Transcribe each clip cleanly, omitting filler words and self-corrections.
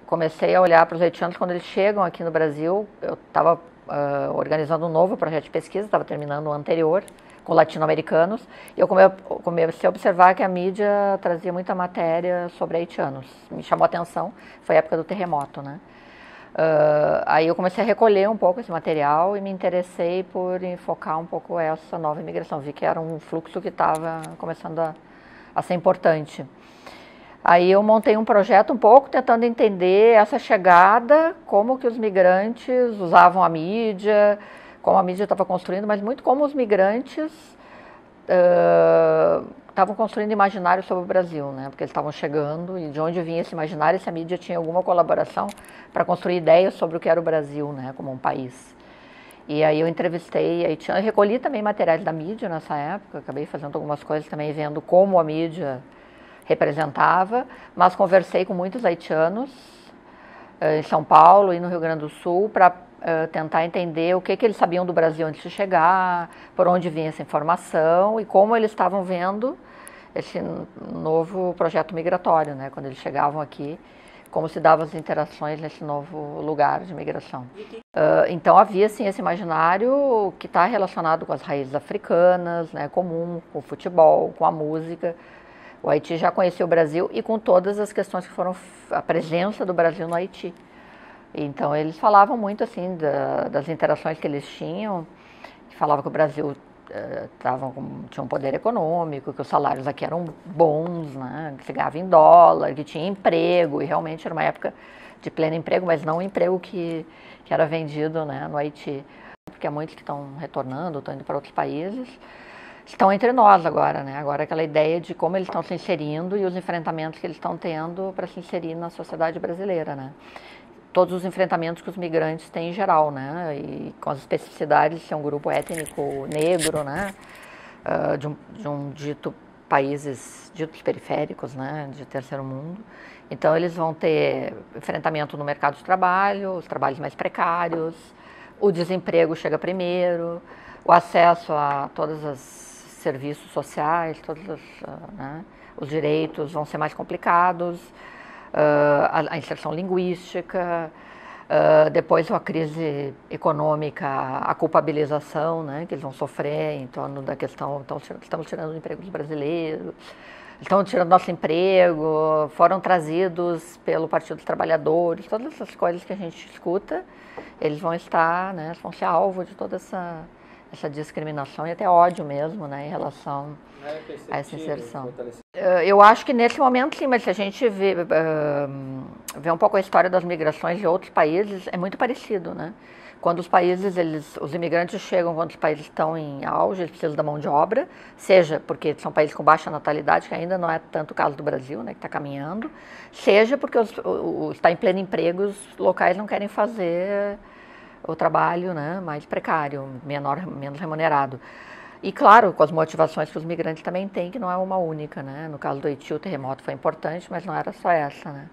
comecei a olhar para os haitianos quando eles chegam aqui no Brasil. Eu estava organizando um novo projeto de pesquisa, estava terminando o anterior, com latino-americanos, e eu comecei a observar que a mídia trazia muita matéria sobre haitianos. Me chamou a atenção, foi a época do terremoto, né? Aí eu comecei a recolher um pouco esse material e me interessei por enfocar um pouco essa nova imigração. Vi que era um fluxo que estava começando a ser importante. Aí eu montei um projeto um pouco tentando entender essa chegada, como que os migrantes usavam a mídia, como a mídia estava construindo, mas muito como os migrantes estavam construindo imaginário sobre o Brasil, né? Porque eles estavam chegando e de onde vinha esse imaginário, se a mídia tinha alguma colaboração para construir ideias sobre o que era o Brasil, né? Como um país. E aí eu entrevistei haitianos, recolhi também materiais da mídia nessa época, acabei fazendo algumas coisas também vendo como a mídia representava, mas conversei com muitos haitianos em São Paulo e no Rio Grande do Sul para tentar entender o que eles sabiam do Brasil antes de chegar, por onde vinha essa informação e como eles estavam vendo esse novo projeto migratório, né? Quando eles chegavam aqui, como se davam as interações nesse novo lugar de migração. Então havia assim, esse imaginário que está relacionado com as raízes africanas, né? Comum, com o futebol, com a música. O Haiti já conhecia o Brasil e com todas as questões que foram a presença do Brasil no Haiti. Então eles falavam muito assim das interações que eles tinham, falavam que o Brasil tinha um poder econômico, que os salários aqui eram bons, né, que se ganhava em dólar, que tinha emprego, e realmente era uma época de pleno emprego, mas não o emprego que era vendido, né, no Haiti. Porque há muitos que estão retornando, estão indo para outros países, estão entre nós agora, né? Agora aquela ideia de como eles estão se inserindo e os enfrentamentos que eles estão tendo para se inserir na sociedade brasileira, né? Todos os enfrentamentos que os migrantes têm em geral, né? E com as especificidades de ser um grupo étnico negro, né? De um dito países ditos periféricos, né? De terceiro mundo. Então eles vão ter enfrentamento no mercado de trabalho, os trabalhos mais precários, o desemprego chega primeiro, o acesso a todos os serviços sociais, né, os direitos vão ser mais complicados, a inserção linguística, depois a crise econômica, a culpabilização, né, que eles vão sofrer em torno da questão, então estamos tirando o emprego dos brasileiros, estão tirando nosso emprego, foram trazidos pelo Partido dos Trabalhadores, todas essas coisas que a gente escuta, eles vão estar, né, vão ser alvo de toda essa discriminação e até ódio mesmo, né, em relação a essa inserção. Eu acho que nesse momento sim, mas se a gente vê um pouco a história das migrações de outros países, é muito parecido, né? Quando os imigrantes chegam, quando os países estão em auge, eles precisam da mão de obra, seja porque são países com baixa natalidade, que ainda não é tanto o caso do Brasil, né, que está caminhando, seja porque está em pleno emprego, os locais não querem fazer o trabalho, né, mais precário, menos remunerado. E claro, com as motivações que os migrantes também têm, que não é uma única, né? No caso do Haiti, o terremoto foi importante, mas não era só essa, né?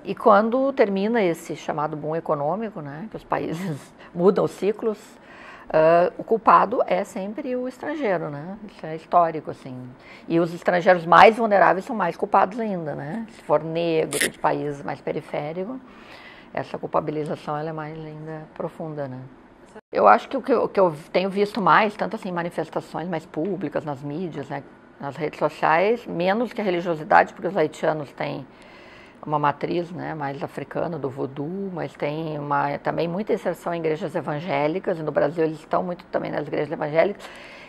E quando termina esse chamado boom econômico, né, que os países mudam os ciclos, o culpado é sempre o estrangeiro, né? Isso é histórico, assim. E os estrangeiros mais vulneráveis são mais culpados ainda, né? Se for negro, de país mais periférico, essa culpabilização ela é mais ainda profunda, né? Eu acho que o que eu tenho visto mais, tanto assim manifestações mais públicas nas mídias, né, nas redes sociais, menos que a religiosidade, porque os haitianos têm uma matriz, né, mais africana do voodoo, mas tem também muita inserção em igrejas evangélicas, e no Brasil eles estão muito também nas igrejas evangélicas,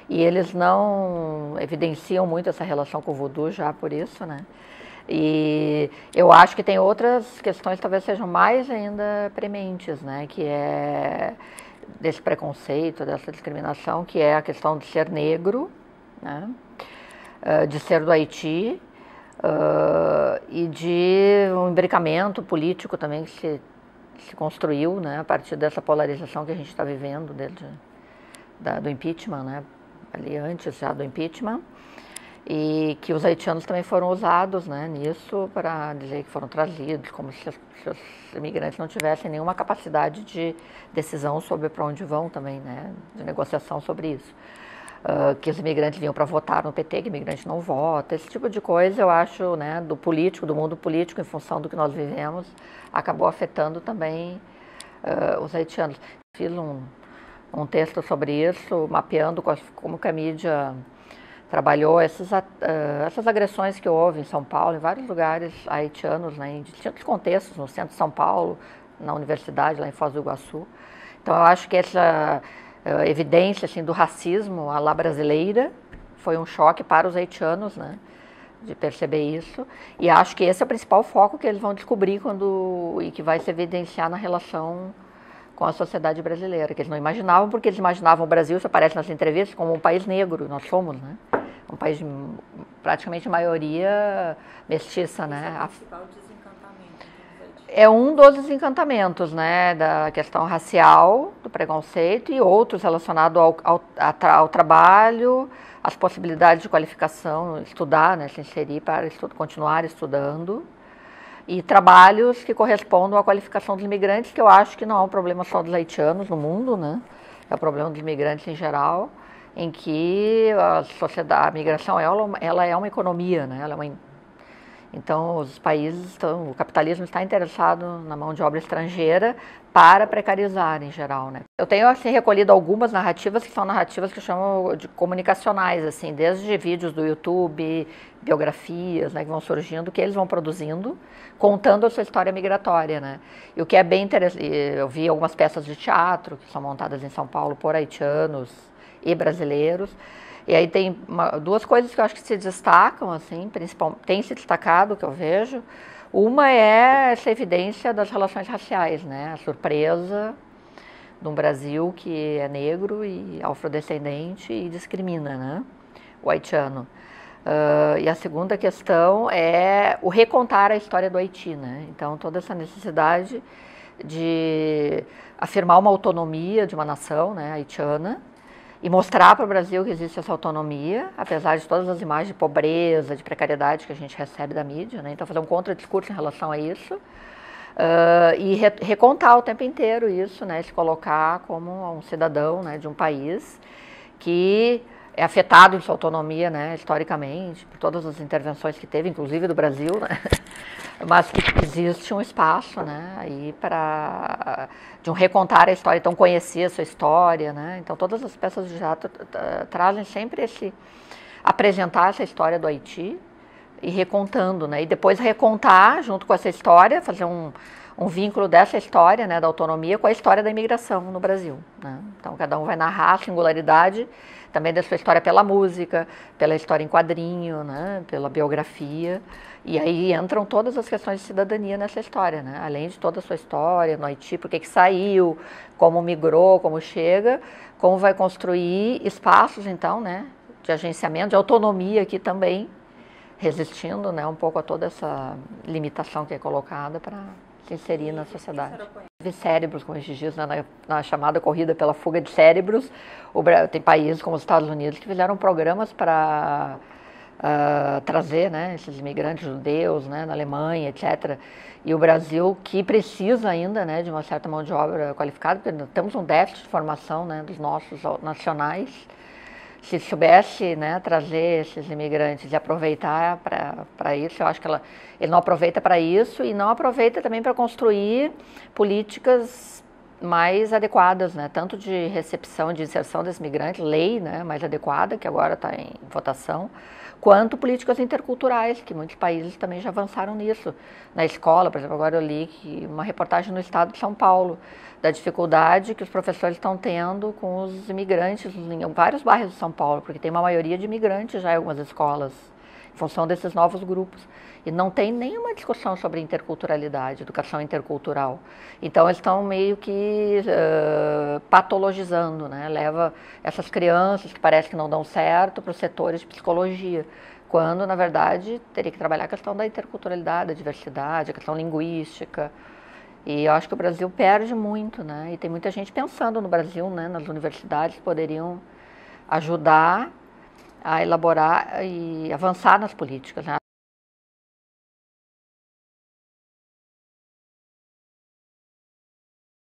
e eles não evidenciam muito essa relação com o voodoo já por isso, né? E eu acho que tem outras questões que talvez sejam mais ainda prementes, né, que é desse preconceito, dessa discriminação, que é a questão de ser negro, né, de ser do Haiti, e de um imbricamento político também que se construiu, né, a partir dessa polarização que a gente está vivendo desde do impeachment, né, ali antes já do impeachment, e que os haitianos também foram usados, né, nisso para dizer que foram trazidos, como se os imigrantes não tivessem nenhuma capacidade de decisão sobre para onde vão também, né, de negociação sobre isso. que os imigrantes vinham para votar no PT, que imigrante não vota, esse tipo de coisa eu acho, né, do político, do mundo político, em função do que nós vivemos, acabou afetando também os haitianos. Fiz um texto sobre isso, mapeando como que a mídia trabalhou essas agressões que houve em São Paulo, em vários lugares haitianos, né, em distintos contextos, no centro de São Paulo, na universidade, lá em Foz do Iguaçu. Então eu acho que essa evidência assim, do racismo à la brasileira foi um choque para os haitianos, né, de perceber isso. E acho que esse é o principal foco que eles vão descobrir e que vai se evidenciar na relação com a sociedade brasileira, que eles não imaginavam, porque eles imaginavam o Brasil, isso aparece nas entrevistas, como um país negro, nós somos, né? Um país de praticamente maioria mestiça, né? Esse é o principal desencantamento. É um dos desencantamentos, né, da questão racial, do preconceito, e outros relacionados ao trabalho, às possibilidades de qualificação, estudar, né, se inserir para continuar estudando, e trabalhos que correspondam à qualificação dos imigrantes, que eu acho que não é um problema só dos haitianos no mundo, né, é um problema dos imigrantes em geral, em que a migração ela é uma economia, né, ela é uma. Então, os países, o capitalismo está interessado na mão de obra estrangeira para precarizar, em geral, né? Eu tenho, assim, recolhido algumas narrativas que são narrativas que eu chamo de comunicacionais, assim, desde vídeos do YouTube, biografias, né, que vão surgindo, que eles vão produzindo, contando a sua história migratória, né? E o que é bem interessante, eu vi algumas peças de teatro que são montadas em São Paulo por haitianos e brasileiros. E aí tem duas coisas que eu acho que se destacam, assim, tem se destacado, que eu vejo. Uma é essa evidência das relações raciais, né? A surpresa de um Brasil que é negro e afrodescendente e discrimina, né? O haitiano. E a segunda questão é o recontar a história do Haiti, né? Então, toda essa necessidade de afirmar uma autonomia de uma nação, né, haitiana, e mostrar para o Brasil que existe essa autonomia, apesar de todas as imagens de pobreza, de precariedade que a gente recebe da mídia, né? Então fazer um contradiscurso em relação a isso, e recontar o tempo inteiro isso, né? Se colocar como um cidadão, né, de um país que é afetado em sua autonomia, né, historicamente, por todas as intervenções que teve, inclusive do Brasil, né? Mas que existe um espaço, né, aí de um recontar a história, então conhecer a sua história, né? Então todas as peças de teatro trazem sempre apresentar essa história do Haiti e recontando, né? E depois recontar junto com essa história, fazer um vínculo dessa história, né, da autonomia com a história da imigração no Brasil, né? Então cada um vai narrar a singularidade também da sua história pela música, pela história em quadrinho, né, pela biografia. E aí entram todas as questões de cidadania nessa história, né? Além de toda a sua história no Haiti, por que saiu, como migrou, como chega, como vai construir espaços, então, né, de agenciamento, de autonomia aqui também, resistindo, né, um pouco a toda essa limitação que é colocada para se inserir na sociedade. Teve cérebros, como esses dias, né, na chamada corrida pela fuga de cérebros, tem países como os Estados Unidos que fizeram programas para trazer, né, esses imigrantes judeus, né, na Alemanha, etc. E o Brasil, que precisa ainda, né, de uma certa mão de obra qualificada, porque temos um déficit de formação, né, dos nossos nacionais. Se soubesse, né, trazer esses imigrantes e aproveitar para isso, eu acho que ele não aproveita para isso e não aproveita também para construir políticas mais adequadas, né, tanto de recepção, de inserção desses migrantes, lei, né, mais adequada, que agora está em votação, quanto políticas interculturais, que muitos países também já avançaram nisso. Na escola, por exemplo, agora eu li uma reportagem no estado de São Paulo, da dificuldade que os professores estão tendo com os imigrantes em vários bairros de São Paulo, porque tem uma maioria de imigrantes já em algumas escolas, em função desses novos grupos. E não tem nenhuma discussão sobre interculturalidade, educação intercultural. Então, eles estão meio que patologizando, né? Leva essas crianças que parece que não dão certo para os setores de psicologia, quando, na verdade, teria que trabalhar a questão da interculturalidade, da diversidade, a questão linguística. E eu acho que o Brasil perde muito, né? E tem muita gente pensando no Brasil, né? Nas universidades que poderiam ajudar a elaborar e avançar nas políticas, né?